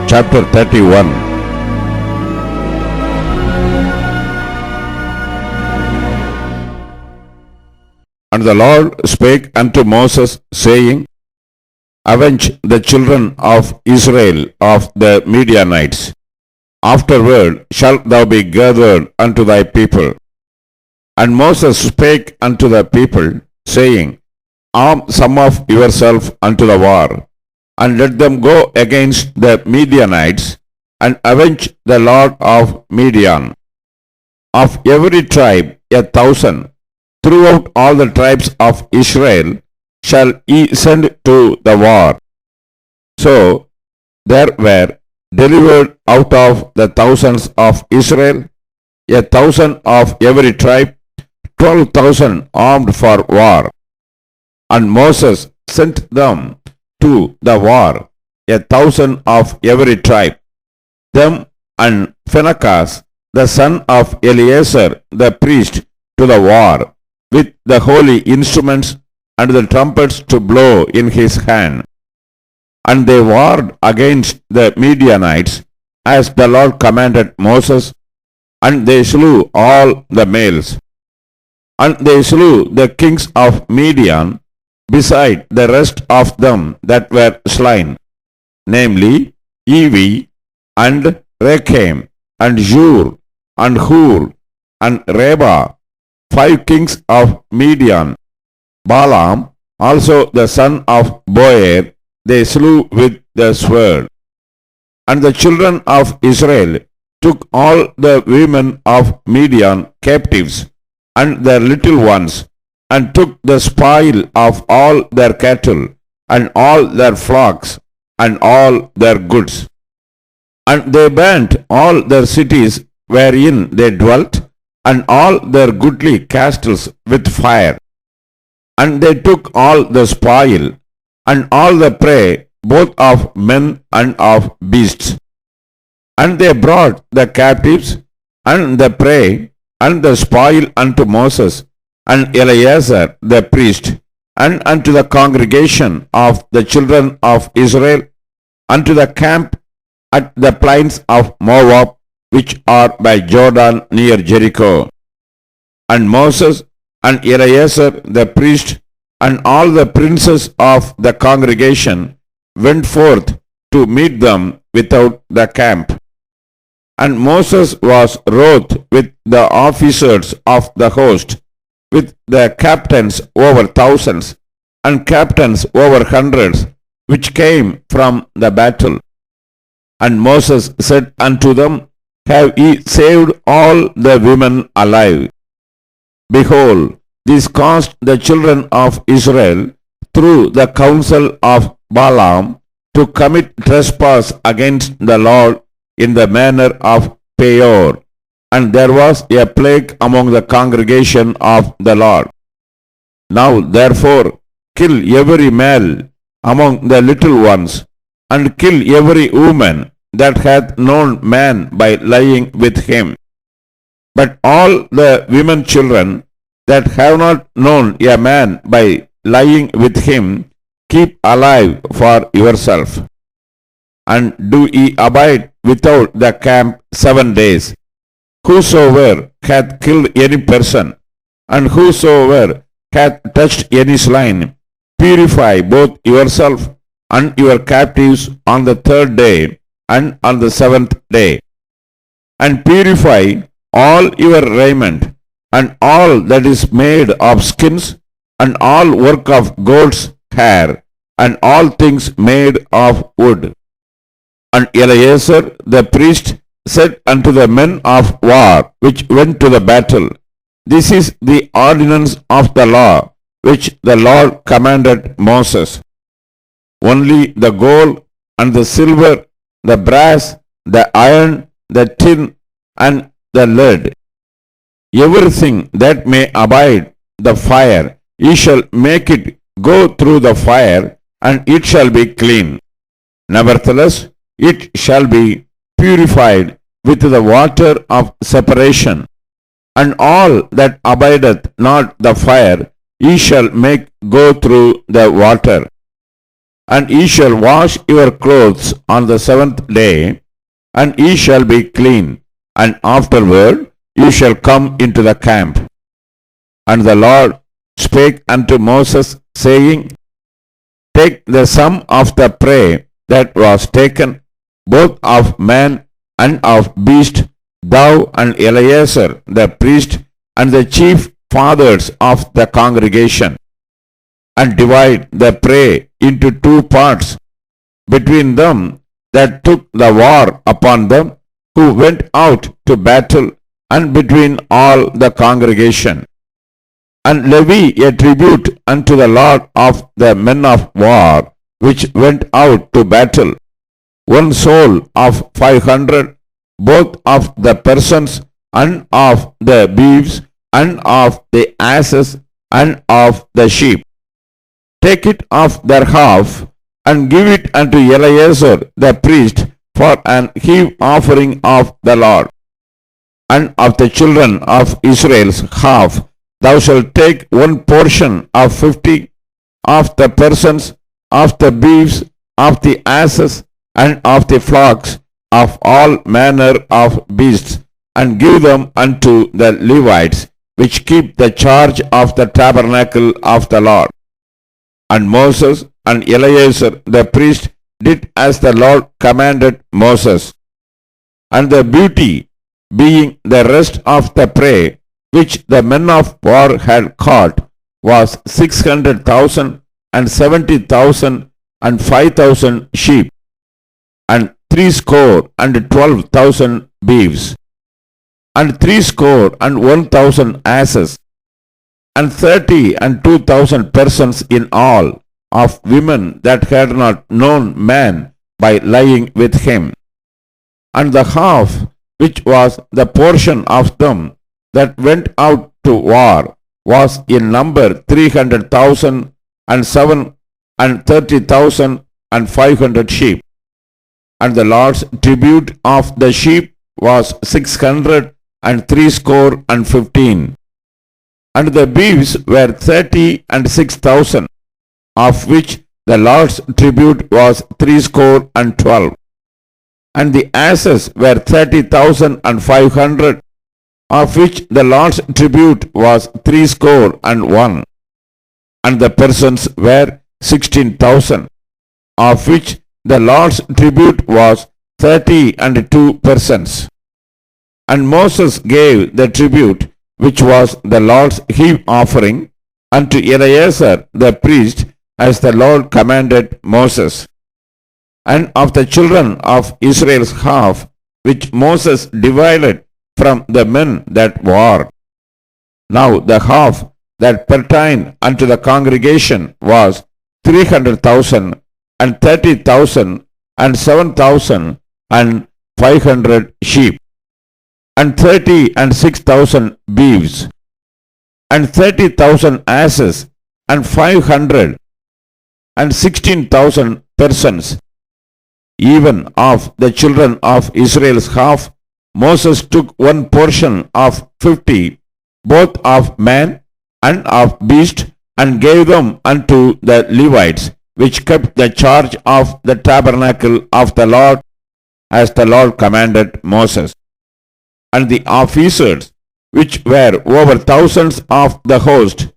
chapter 31. And the Lord spake unto Moses, saying, Avenge the children of Israel of the Midianites. Afterward shalt thou be gathered unto thy people. And Moses spake unto the people, saying, Arm some of yourself unto the war, and let them go against the Midianites, and avenge the Lord of Midian. Of every tribe 1,000, throughout all the tribes of Israel, shall ye send to the war. So there were delivered out of the thousands of Israel 1,000 of every tribe, 12,000 armed for war. And Moses sent them to the war, 1,000 of every tribe, them and Phinehas, the son of Eleazar the priest, to the war, with the holy instruments and the trumpets to blow in his hand. And they warred against the Midianites, as the Lord commanded Moses, and they slew all the males. And they slew the kings of Midian, beside the rest of them that were slain, namely Evi, and Rechem, and Zur, and Hur, and Reba, 5 kings of Midian. Balaam, also the son of Boer, they slew with the sword. And the children of Israel took all the women of Midian captives, and their little ones, and took the spoil of all their cattle, and all their flocks, and all their goods. And they burnt all their cities wherein they dwelt, and all their goodly castles with fire. And they took all the spoil, and all the prey, both of men and of beasts. And they brought the captives, and the prey, and the spoil unto Moses, and Eleazar the priest, and unto the congregation of the children of Israel, unto the camp at the plains of Moab, which are by Jordan near Jericho. And Moses and Eleazar the priest, and all the princes of the congregation, went forth to meet them without the camp. And Moses was wroth with the officers of the host, with the captains over thousands, and captains over hundreds, which came from the battle. And Moses said unto them, Have ye saved all the women alive? Behold, this caused the children of Israel, through the counsel of Balaam, to commit trespass against the Lord in the manner of Peor. And there was a plague among the congregation of the Lord. Now therefore kill every male among the little ones, and kill every woman that hath known man by lying with him. But all the women children that have not known a man by lying with him, keep alive for yourself. And do ye abide without the camp 7 days. Whosoever hath killed any person, and whosoever hath touched any slain, purify both yourself and your captives on the 3rd day and on the 7th day. And purify all your raiment, and all that is made of skins, and all work of goat's hair, and all things made of wood. And Eleazar the priest said unto the men of war which went to the battle, This is the ordinance of the law which the Lord commanded Moses. Only the gold and the silver, the brass, the iron, the tin, and the lead, everything that may abide the fire, ye shall make it go through the fire, and it shall be clean. Nevertheless, it shall be purified with the water of separation, and all that abideth not the fire, ye shall make go through the water. And ye shall wash your clothes on the seventh day, and ye shall be clean, and afterward you shall come into the camp. And the Lord spake unto Moses, saying, Take the sum of the prey that was taken, both of man and of beast, thou and Eleazar the priest, and the chief fathers of the congregation, and divide the prey into 2 parts between them that took the war upon them, who went out to battle, and between all the congregation. And levy a tribute unto the Lord of the men of war, which went out to battle, 1 soul of 500, both of the persons, and of the beeves, and of the asses, and of the sheep. Take it of their half, and give it unto Eleazar the priest for an heave offering of the Lord. And of the children of Israel's half, thou shalt take 1 portion of 50 of the persons, of the beeves, of the asses, and of the flocks, of all manner of beasts, and give them unto the Levites, which keep the charge of the tabernacle of the Lord. And Moses and Eleazar the priest did as the Lord commanded Moses. And the beauty, being the rest of the prey which the men of war had caught, was 600,000, and 70,000, and 5,000 sheep, and 62,012 beeves, and 61,000 asses, and 32,000 persons in all, of women that had not known man by lying with him. And the half which was the portion of them that went out to war was in number 300,000, and 30,500 sheep. And the Lord's tribute of the sheep was 615. And the beeves were 36,000, of which the Lord's tribute was 312. And the asses were 30,500, of which the Lord's tribute was 301. And the persons were 16,000, of which the Lord's tribute was 32 persons. And Moses gave the tribute, which was the Lord's heave offering, unto Eleazar the priest, as the Lord commanded Moses. And of the children of Israel's half, which Moses divided from the men that war. Now the half that pertained unto the congregation was 300,000, and 30,000, and 7,500 sheep, and 36,000 beeves, and 30,000 asses, and 516,000 persons. Even of the children of Israel's half, Moses took 1 portion of 50, both of man and of beast, and gave them unto the Levites, which kept the charge of the tabernacle of the Lord, as the Lord commanded Moses. And the officers, which were over thousands of the host,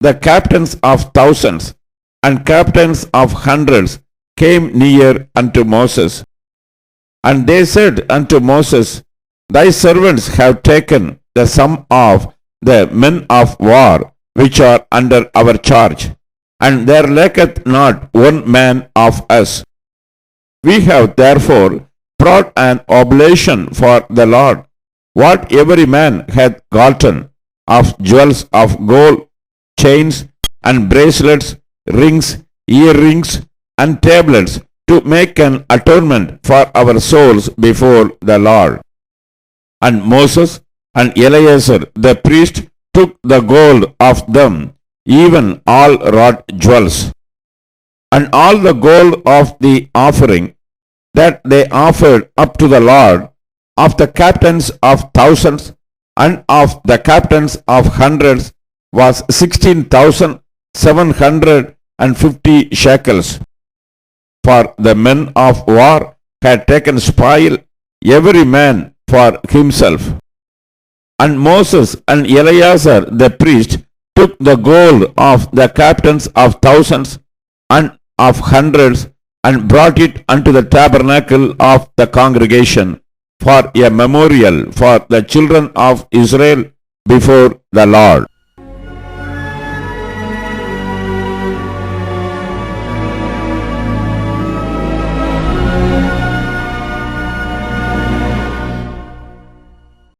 the captains of thousands, and captains of hundreds, came near unto Moses. And they said unto Moses, Thy servants have taken the sum of the men of war, which are under our charge, and there lacketh not 1 man of us. We have therefore brought an oblation for the Lord, what every man hath gotten of jewels of gold, chains, and bracelets, rings, earrings, and tablets, to make an atonement for our souls before the Lord. And Moses and Eleazar the priest took the gold of them, even all wrought jewels, and all the gold of the offering that they offered up to the Lord, of the captains of thousands and of the captains of hundreds, was 16,750 shekels. for the men of war had taken spoil, every man for himself. And Moses and Eleazar the priest took the gold of the captains of thousands and of hundreds, and brought it unto the tabernacle of the congregation for a memorial for the children of Israel before the Lord.